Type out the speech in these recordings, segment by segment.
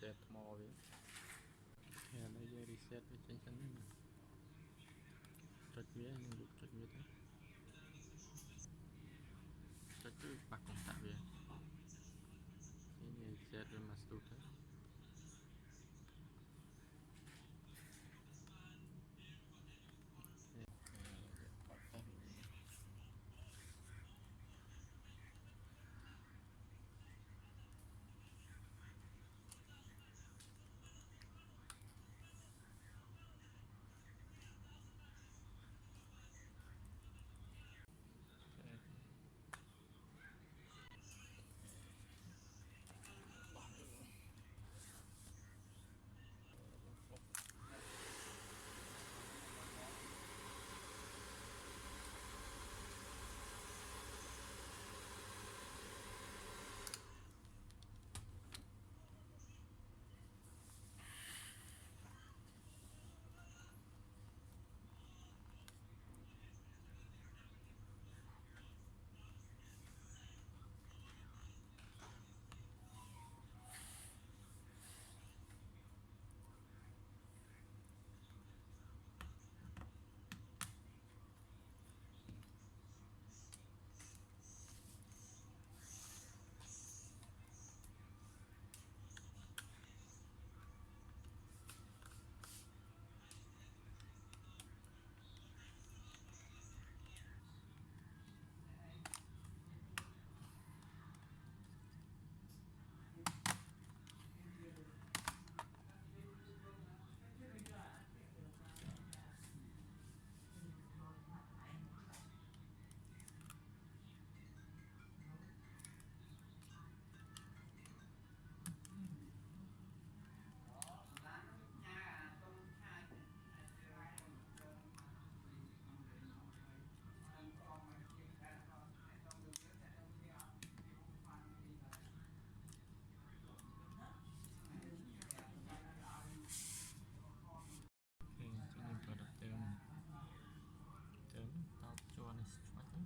reset more với đây giờ reset với chân chân trật vía nhưng được trật vía thế trật cứ bạc công tạ về ini reset với master thế tao cho anh strike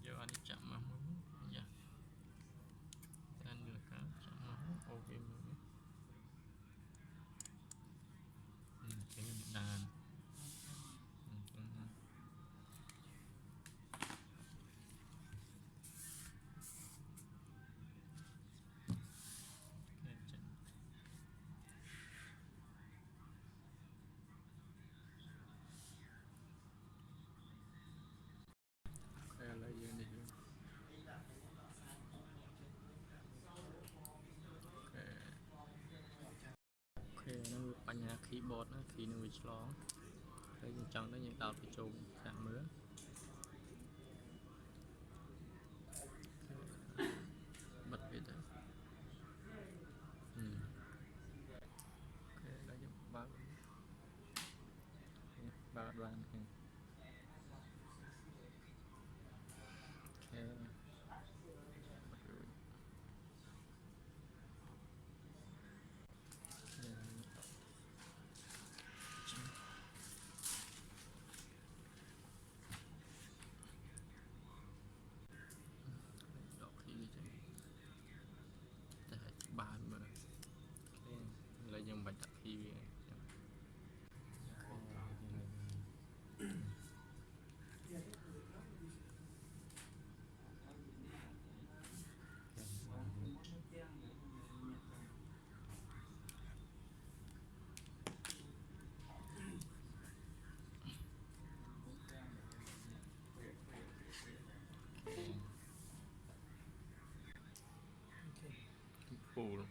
giờ anh chậm mà muốn dạ anh được cả chậm mà ok mình cái này đàn lấy gì đi ok nó bánh nhà keyboard nó khi nó bị lón đây trong đó những tàu bị trùng giảm mứa bật về đấy ok đây những ba đoàn ok bàn mà lấy dùng bạch khi full